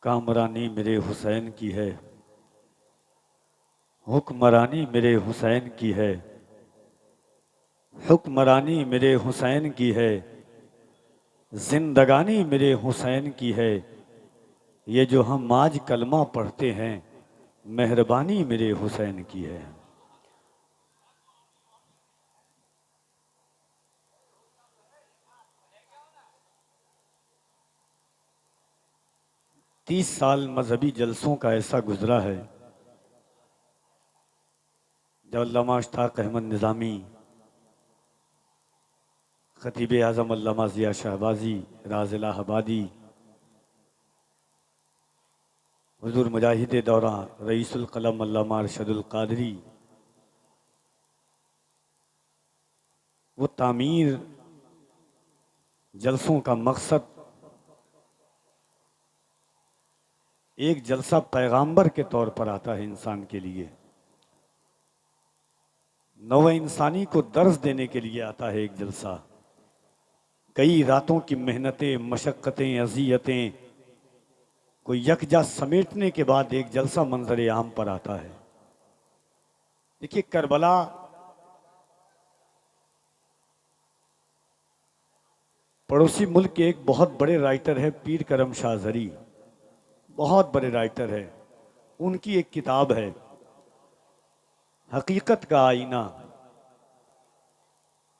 कामरानी मेरे हुसैन की है, हुक्मरानी मेरे हुसैन की है, हुक्मरानी मेरे हुसैन की है, जिंदगानी मेरे हुसैन की है। ये जो हम आज कलमा पढ़ते हैं, मेहरबानी मेरे हुसैन की है। 30 साल मजहबी जलसों का ऐसा गुजरा है जब अल्लामा अशफाक अहमद निज़ामी, खतीब आज़म अल्लामा ज़िया शहबाजी, राज़ इलाहाबादी, हुज़ूर मुजाहिद दौरा रईसुल कलम अल्लामा अरशदुल क़ादरी, वो तामीर जलसों का मकसद एक जलसा पैगाम्बर के तौर पर आता है इंसान के लिए, नौ इंसानी को दर्ज देने के लिए आता है एक जलसा। कई रातों की मेहनतें, मशक्क़तें, अज़ियतें को यकजा समेटने के बाद एक जलसा मंजर आम पर आता है। देखिए, करबला पड़ोसी मुल्क के एक बहुत बड़े राइटर है, पीर करम शाह ज़री, बहुत बड़े राइटर है। उनकी एक किताब है हकीकत का आईना।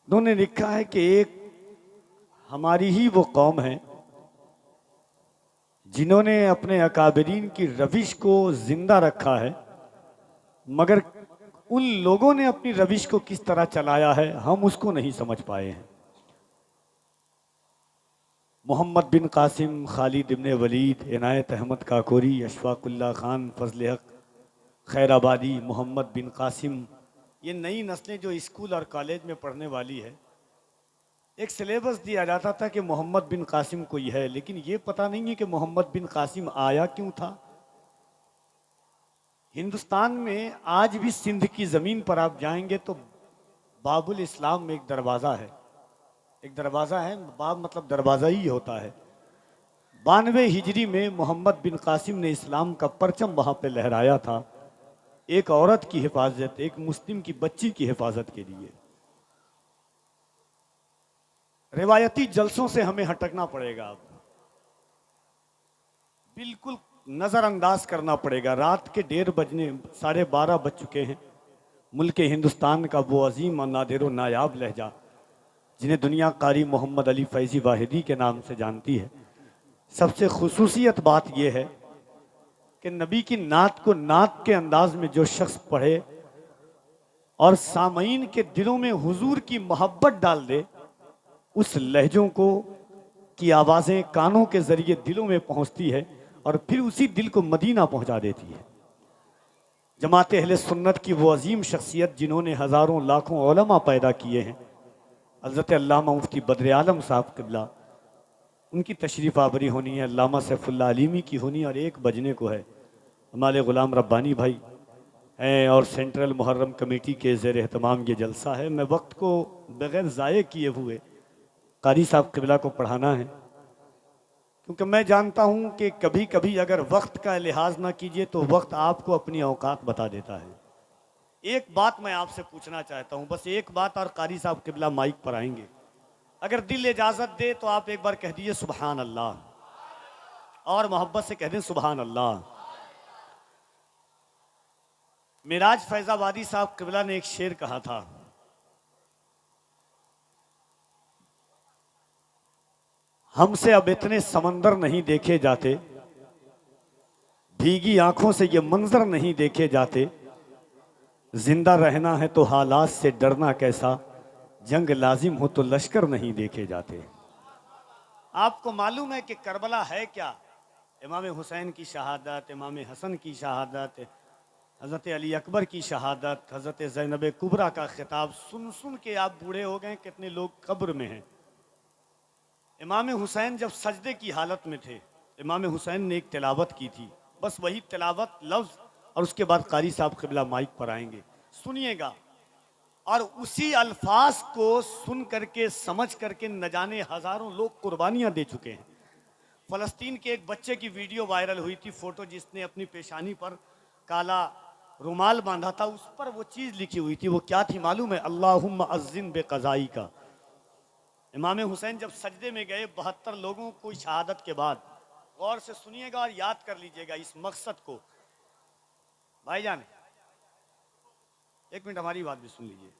उन्होंने लिखा है कि एक हमारी ही वो कौम है जिन्होंने अपने अकाबरीन की रविश को जिंदा रखा है, मगर उन लोगों ने अपनी रविश को किस तरह चलाया है हम उसको नहीं समझ पाए हैं। मोहम्मद बिन कासिम, खालिद इब्ने वलीद, इनायत अहमद काकोरी, अशफाकुल्ला खान, फजल हक खैराबादी, मोहम्मद बिन कासिम, ये नई नस्लें जो स्कूल और कॉलेज में पढ़ने वाली है, एक सिलेबस दिया जाता था कि मोहम्मद बिन कासिम कोई है, लेकिन ये पता नहीं है कि मोहम्मद बिन कासिम आया क्यों था। हिंदुस्तान में आज भी सिंध की ज़मीन पर आप जाएंगे तो बाबुल इस्लाम में एक दरवाज़ा है, एक दरवाज़ा है, बाब मतलब दरवाज़ा ही होता है। 92 हिजरी में मोहम्मद बिन कासिम ने इस्लाम का परचम वहाँ पे लहराया था, एक औरत की हिफाजत, एक मुस्लिम की बच्ची की हिफाजत के लिए। रिवायती जलसों से हमें हटकना पड़ेगा, अब बिल्कुल नज़रअंदाज करना पड़ेगा। रात के 1:30 बजने 12:30 बज चुके हैं। मुल्क हिंदुस्तान का वो अजीम और नादिर नायाब लहजा जिन्हें दुनिया कारी मोहम्मद अली फैज़ी वाहिदी के नाम से जानती है, सबसे खुसूसियत बात यह है कि नबी की नात को नात के अंदाज में जो शख्स पढ़े और सामईन के दिलों में हुजूर की मोहब्बत डाल दे, उस लहजों को की आवाज़ें कानों के जरिए दिलों में पहुंचती है और फिर उसी दिल को मदीना पहुंचा देती है। जमात अहले सुन्नत की वो अजीम शख्सियत जिन्होंने हज़ारों लाखों उलमा पैदा किए हैं, हज़रत अल्लामा मुफ्ती बद्र आलम साहब क़िबला, उनकी तशरीफ़ आवरी होनी है, अल्लामा सैफुल्लाह अलीमी की होनी, और 1 बजने को है। हमारे ग़ुलाम रब्बानी भाई हैं और सेंट्रल मुहर्रम कमेटी के ज़ेर एहतमाम ये जलसा है। मैं वक्त को बग़ैर ज़ाये किए हुए कारी साहब क़िबला को पढ़ाना है, क्योंकि मैं जानता हूं कि कभी कभी अगर वक्त का लिहाज ना कीजिए तो वक्त आपको अपनी औकात बता देता है। एक बात मैं आपसे पूछना चाहता हूं, बस एक बात, और कारी साहब क़िबला माइक पर आएंगे। अगर दिल इजाज़त दे तो आप एक बार कह दीजिए सुबहान अल्लाह, और मोहब्बत से कह दें सुबहान अल्लाह। मिराज फैज़ाबादी साहब क़िबला ने एक शेर कहा था, हमसे अब इतने समंदर नहीं देखे जाते, भीगी आंखों से ये मंजर नहीं देखे जाते, जिंदा रहना है तो हालात से डरना कैसा, जंग लाजिम हो तो लश्कर नहीं देखे जाते। आपको मालूम है कि करबला है क्या? इमाम हुसैन की शहादत, इमाम हसन की शहादत, हज़रत अली अकबर की शहादत, हज़रत ज़ैनब कुबरा का खिताब सुन सुन के आप बूढ़े हो गए। कितने लोग कब्र में हैं। इमाम हुसैन जब सजदे की हालत में थे, इमाम हुसैन ने एक तिलावत की थी, बस वही तिलावत लफ्ज़, और उसके बाद कारी साहब क़िबला माइक पर आएंगे, सुनिएगा, और उसी अल्फाज को सुन करके समझ करके न जाने हज़ारों लोग कुर्बानियाँ दे चुके हैं। फ़लस्तीन के एक बच्चे की वीडियो वायरल हुई थी, फोटो, जिसने अपनी पेशानी पर काला रुमाल बांधा था। उस पर वो चीज़ लिखी हुई थी, वो क्या थी मालूम है? अल्लाहुम्मा अज़्ज़िन बेक़ज़ाई का। इमाम हुसैन जब सजदे में गए 72 लोगों को शहादत के बाद, गौर से सुनिएगा और याद कर लीजिएगा इस मकसद को। भाईजान एक मिनट हमारी बात भी सुन लीजिए।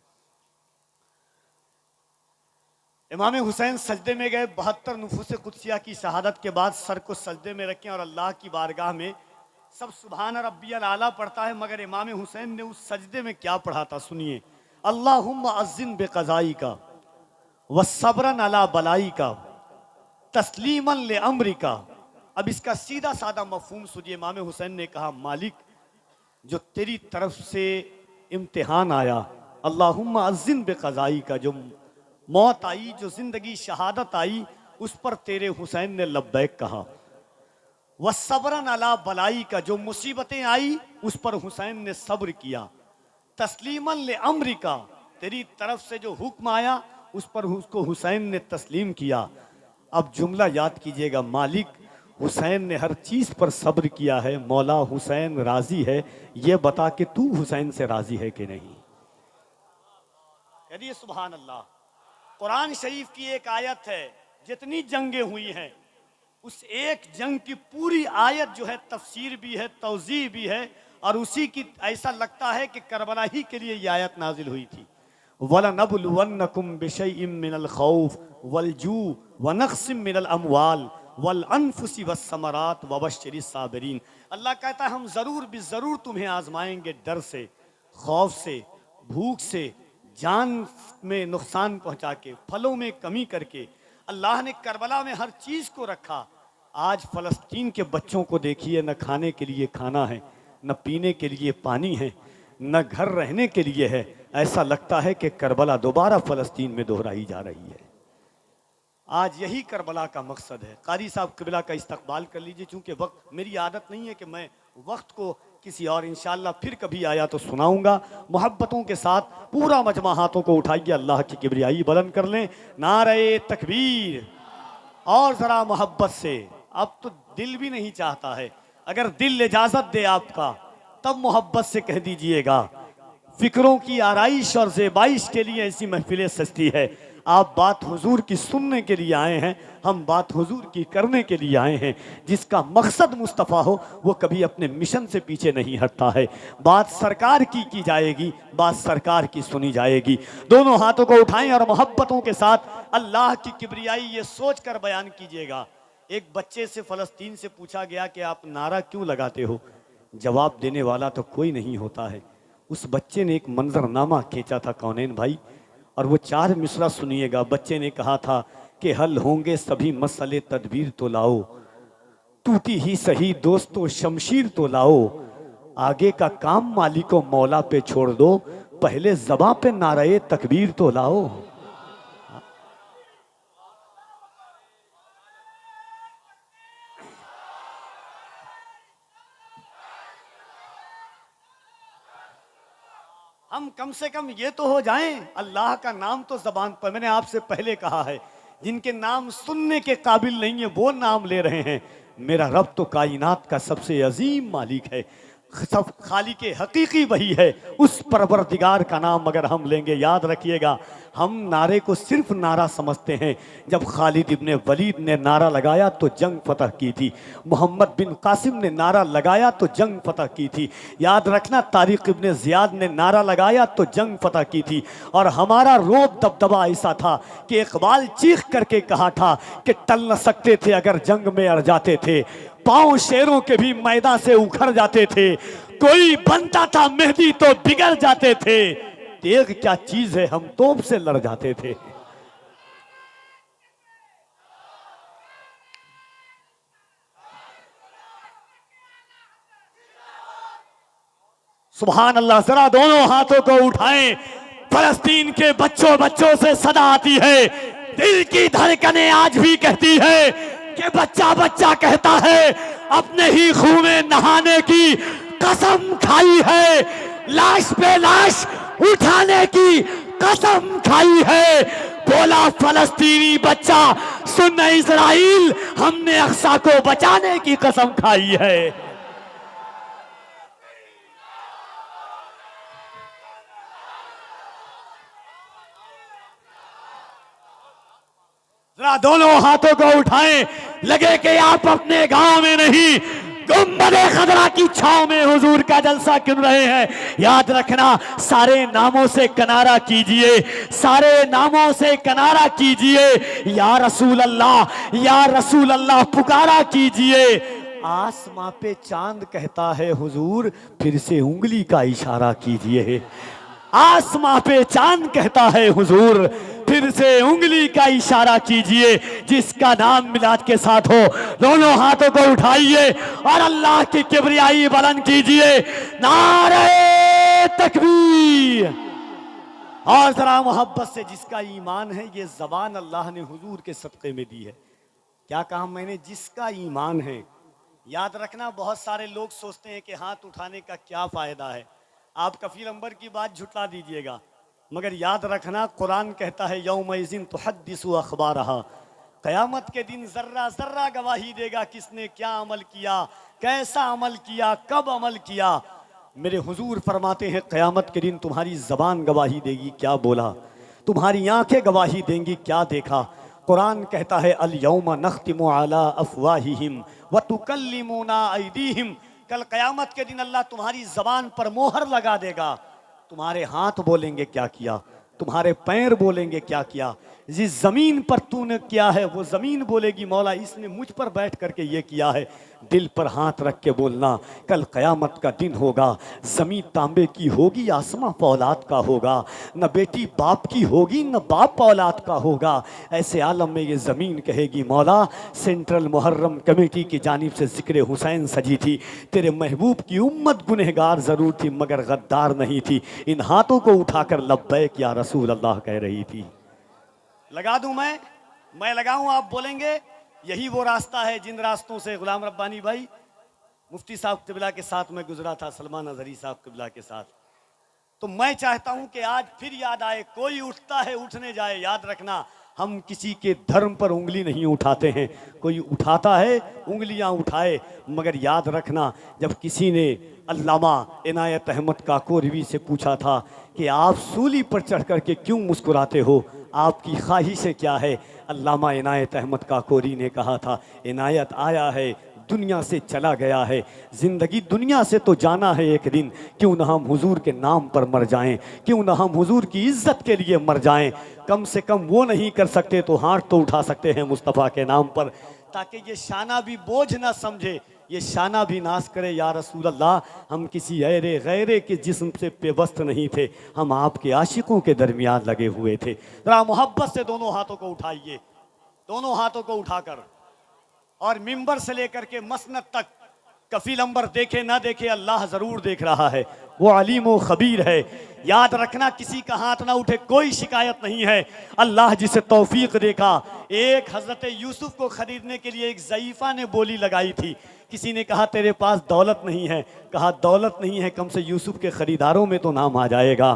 इमाम हुसैन सजदे में गए 72 नुफूस कुदसिया की शहादत के बाद सर को सजदे में रखें और अल्लाह की बारगाह में सब सुभान रब्बियल आला पढ़ता है, मगर इमाम हुसैन ने उस सजदे में क्या पढ़ा था सुनिए। अल्लाहुम्मा अज़्ज़िन बेक़ज़ाई का व सब्रन अला बलाई का तस्लीमन ले अम्री का। अब इसका सीधा साधा मफहूम सुनिए। इमाम हुसैन ने कहा, मालिक जो तेरी तरफ से इम्तिहान आया, अल्लाहुम्मा अज़्ज़िन बेक़ज़ाई का, जो मौत आई, जो जिंदगी शहादत आई, उस पर तेरे हुसैन ने लब्बैक कहा। वह सब्रन अला बलाई का, जो मुसीबतें आई उस पर हुसैन ने सब्र किया। तस्लीमन ले अम्री का, तेरी तरफ से जो हुक्म आया उस पर उसको हुसैन ने तस्लीम किया। अब जुमला याद कीजिएगा, मालिक हुसैन ने हर चीज पर सब्र किया है, मौला हुसैन राजी है, ये बता कि तू हुसैन से राजी है कि नहीं। कहिए सुभान अल्लाह। कुरान शरीफ की एक आयत है, जितनी जंगें हुई हैं उस एक जंग की पूरी आयत जो है तफसीर भी है, तौज़ीह भी है, और उसी की ऐसा लगता है कि करबला ही के लिए ये आयत नाजिल हुई थी। वलनबलुवन्नकुम बिशैइन मिनल खौफ वलजू वनक्सिम मिनल अमवाल वल अनफुसी वस्समरात वबश्शिरिस साबिरीन। अल्लाह कहता है हम ज़रूर भी ज़रूर तुम्हें आजमाएंगे, डर से, खौफ से, भूख से, जान में नुकसान पहुंचा के, फलों में कमी करके। अल्लाह ने करबला में हर चीज़ को रखा। आज फ़लस्तीन के बच्चों को देखिए, न खाने के लिए खाना है, न पीने के लिए पानी है, न घर रहने के लिए है। ऐसा लगता है कि करबला दोबारा फ़लस्तीन में दोहराई जा रही है। आज यही करबला का मकसद है। कारी साहब क़िबला का इस्तकबाल कर लीजिए। चूँकि वक्त, मेरी आदत नहीं है कि मैं वक्त को किसी और, इंशाअल्लाह फिर कभी आया तो सुनाऊंगा। मोहब्बतों के साथ पूरा मजमा हाथों को उठाइए, अल्लाह की किबरियाई बुलंद कर लें। नारे तकबीर। और ज़रा मोहब्बत से, अब तो दिल भी नहीं चाहता है, अगर दिल इजाज़त दे आपका तब मोहब्बत से कह दीजिएगा। फिक्रों की आराइश और ज़ेबाइश के लिए ऐसी महफिलें सजती है। आप बात हुजूर की सुनने के लिए आए हैं, हम बात हुजूर की करने के लिए आए हैं। जिसका मकसद मुस्तफ़ा हो वो कभी अपने मिशन से पीछे नहीं हटता है। बात सरकार की जाएगी, बात सरकार की सुनी जाएगी। दोनों हाथों को उठाएं और मोहब्बतों के साथ अल्लाह की किबरियाई ये सोच कर बयान कीजिएगा। एक बच्चे से फ़लस्तीन से पूछा गया कि आप नारा क्यों लगाते हो? जवाब देने वाला तो कोई नहीं होता है। उस बच्चे ने एक मंजरनामा खींचा था कौनैन भाई, और वो 4 मिसरा सुनिएगा। बच्चे ने कहा था कि हल होंगे सभी मसले, तदबीर तो लाओ, टूटी ही सही दोस्तों शमशीर तो लाओ, आगे का काम मालिको मौला पे छोड़ दो, पहले ज़बां पे नारे तकबीर तो लाओ। हम कम से कम ये तो हो जाएं, अल्लाह का नाम तो ज़बान पर। मैंने आपसे पहले कहा है, जिनके नाम सुनने के काबिल नहीं है वो नाम ले रहे हैं। मेरा रब तो कायनात का सबसे अजीम मालिक है, सब खालिक हकीकी वही है। उस परवरदिगार का नाम अगर हम लेंगे, याद रखिएगा, हम नारे को सिर्फ नारा समझते हैं। जब खालिद इब्ने वलीद ने नारा लगाया तो जंग फतह की थी, मोहम्मद बिन कासिम ने नारा लगाया तो जंग फतह की थी। याद रखना, तारिक इब्ने ज़ियाद ने नारा लगाया तो जंग फतह की थी। और हमारा रोब दबदबा ऐसा था कि इकबाल चीख करके कहा था कि टल न सकते थे अगर जंग में अड़ जाते थे, पांव शेरों के भी मैदान से उखड़ जाते थे, कोई बनता था मेहदी तो बिगड़ जाते थे, तेग क्या चीज है हम तोप से लड़ जाते थे। सुभान अल्लाह। जरा दोनों हाथों को उठाएं। फलस्तीन के बच्चों से सदा आती है, दिल की धड़कनें आज भी कहती है कि बच्चा बच्चा कहता है, अपने ही खून में नहाने की कसम खाई है, लाश पे लाश उठाने की कसम खाई है, बोला फलस्तीनी बच्चा, सुन इस्राइल, हमने अक्सा को बचाने की कसम खाई है। जरा दोनों हाथों को उठाएं, लगे कि आप अपने गांव में नहीं, गुंबद खदरा की छांव में हुजूर का जलसा क्यों रहे हैं। याद रखना, सारे नामों से किनारा कीजिए, सारे नामों से किनारा कीजिए, या रसूल अल्लाह, या रसूल अल्लाह पुकारा कीजिए। आसमां पे चांद कहता है हुजूर, फिर से उंगली का इशारा कीजिए। आसमां पे चांद कहता है हुजूर, फिर से उंगली का इशारा कीजिए। जिसका नाम मिलाद के साथ हो, दोनों हाथों को उठाइए और अल्लाह की किबरियाई बुलंद कीजिए। नारे तकबीर। और जरा मोहब्बत से, जिसका ईमान है, ये जबान अल्लाह ने हुजूर के सदक़े में दी है। क्या कहा मैंने? जिसका ईमान है। याद रखना, बहुत सारे लोग सोचते हैं कि हाथ उठाने का क्या फायदा है। आप कफील अंबर की बात झुटला दीजिएगा, मगर याद रखना, कुरान कहता है यौमइज़िन तुहद्दिसु अख़बारहा, क़यामत के दिन जर्रा जर्रा गवाही देगा किसने क्या अमल किया, कैसा अमल किया, कब अमल किया। मेरे हुजूर फरमाते हैं क़यामत के दिन तुम्हारी ज़बान गवाही देगी क्या बोला, तुम्हारी आंखें गवाही देंगी क्या देखा। कुरान कहता है अल यौमा नख्तिमु अला अफ़वाहिहिम व तुकल्लिमुना अयदीहिम, कल क़यामत के दिन अल्लाह तुम्हारी ज़बान पर मोहर लगा देगा। तुम्हारे हाथ बोलेंगे क्या किया, तुम्हारे पैर बोलेंगे क्या किया। जिस ज़मीन पर तूने किया है वो ज़मीन बोलेगी मौला इसने मुझ पर बैठ करके ये किया है। दिल पर हाथ रख के बोलना, कल क़यामत का दिन होगा, ज़मीन तांबे की होगी, आसमां पौलाद का होगा, न बेटी बाप की होगी न बाप औलाद का होगा। ऐसे आलम में ये ज़मीन कहेगी मौला, सेंट्रल मुहर्रम कमेटी की जानिब से ज़िक्र हुसैन सजी थी, तेरे महबूब की उम्मत गुनहगार ज़रूर थी मगर गद्दार नहीं थी। इन हाथों को उठाकर लब्बैक या रसूल अल्लाह कह रही थी। लगा दूं मैं लगाऊं, आप बोलेंगे। यही वो रास्ता है जिन रास्तों से गुलाम रब्बानी भाई मुफ्ती साहब किबला के साथ मैं गुजरा था, सलमान अजहरी साहब किबला के साथ। तो मैं चाहता हूं कि आज फिर याद आए, कोई उठता है उठने जाए। याद रखना, हम किसी के धर्म पर उंगली नहीं उठाते हैं, कोई उठाता है उंगलियां उठाए। मगर याद रखना, जब किसी ने अल्लामा इनायत अहमद काकोरवी से पूछा था कि आप सूली पर चढ़ कर के क्यों मुस्कुराते हो, आपकी ख्वाहिशें क्या है, अल्लामा इनायत अहमद काकोरी ने कहा था इनायत आया है दुनिया से चला गया है, ज़िंदगी दुनिया से तो जाना है एक दिन, क्यों ना हम हुजूर के नाम पर मर जाएं, क्यों ना हम हुजूर की इज्जत के लिए मर जाएं। कम से कम वो नहीं कर सकते तो हाथ तो उठा सकते हैं मुस्तफ़ा के नाम पर, ताकि ये शाना भी बोझ ना समझे, ये शाना भी नाश करे। या रसूल अल्लाह, हम किसी ऐरे गैरे के जिस्म से पेवस्त नहीं थे, हम आपके आशिकों के दरमियान लगे हुए थे। जरा मोहब्बत से दोनों हाथों को उठाइए, दोनों हाथों को उठाकर, और मिंबर से लेकर के मसनद तक, कफील अंबर देखे ना देखे अल्लाह ज़रूर देख रहा है, वो अलीम व खबीर है। याद रखना, किसी का हाथ ना उठे कोई शिकायत नहीं है। अल्लाह जिसे तौफीक देखा, एक हज़रत यूसुफ को ख़रीदने के लिए एक ज़ईफ़ा ने बोली लगाई थी। किसी ने कहा तेरे पास दौलत नहीं है, कहा दौलत नहीं है, कम से यूसुफ के ख़रीदारों में तो नाम आ जाएगा।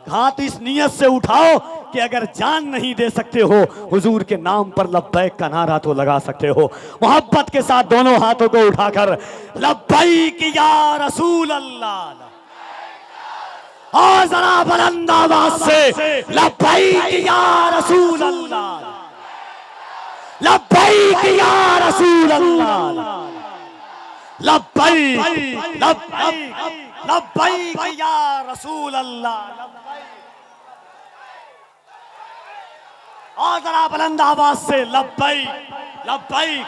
कहा तो इस नीयत से उठाओ कि अगर जान नहीं दे सकते हो, हुजूर के नाम पर लब्बैक का नारा तो लगा सकते हो। मोहब्बत के साथ दोनों हाथों को उठाकर लब्बैक या रसूल अल्लाह, और जरा बुलंद आवाज से लब्बैक या रसूल अल्लाह, लब्बैक या रसूल अल्लाह, लब्बैक लब्बैक लब्बैक या रसूल अल्लाह। और जरा बुलंद आवाज से लब्बैक लब्बैक।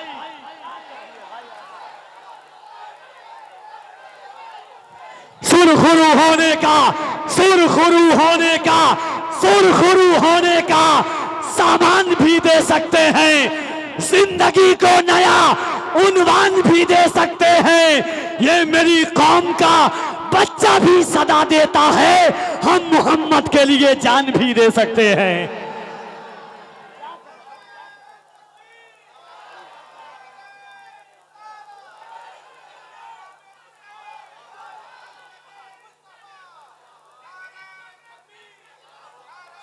सुरखरू होने का, सुरखरू होने का, सुरखरू होने का सामान भी दे सकते हैं, जिंदगी को नया उन्वान भी दे सकते हैं। ये मेरी कौम का बच्चा भी सदा देता है, हम मोहम्मद के लिए जान भी दे सकते हैं।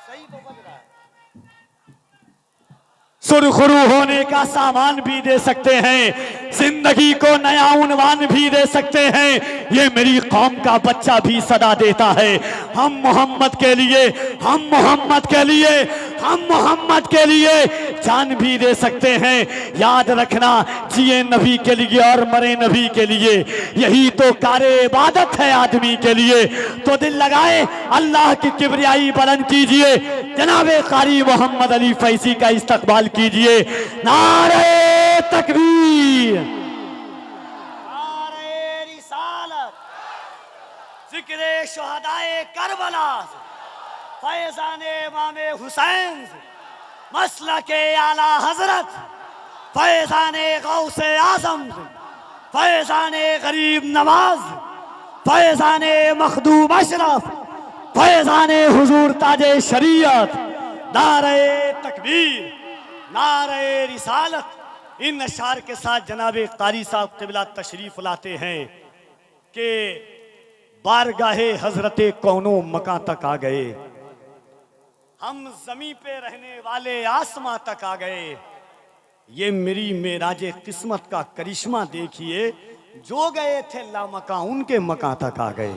सही तो बज रहा है। सुरखरू होने का सामान भी दे सकते हैं, जिंदगी को नया उन्वान भी दे सकते हैं। ये मेरी कौम का बच्चा भी सदा देता है, हम मोहम्मद के लिए, हम मोहम्मद के लिए, हम मोहम्मद के लिए जान भी दे सकते हैं। याद रखना, जिए नबी के लिए और मरे नबी के लिए, यही तो कारे इबादत है आदमी के लिए। तो दिल लगाए, अल्लाह की किबरियाई बुलंद कीजिए, जनाबे कारी मोहम्मद अली फैसी का इस्तकबाल कीजिए। नारे तकबीर, नारे रिसालत, जिक्रे शुहदाए करबला, फैज़ाने इमामे हुसैन, मसलके आला हजरत, फैज़ाने गौसे आज़म, फैज़ाने गरीब नवाज, फैज़ाने मखदूम अशरफ, फैज़ाने हुजूर ताजे शरीयत। नारे तकबीर, नारे रिसालत। इन अशार के साथ जनाबे कारी साहब क़िबला तशरीफ लाते हैं कि बारगाहे हजरते कौनो मकां तक आ गए, हम जमी पे रहने वाले आसमां तक आ गए। ये मेरी मेराजे किस्मत का करिश्मा देखिए, जो गए थे लामकां उनके मकां तक आ गए।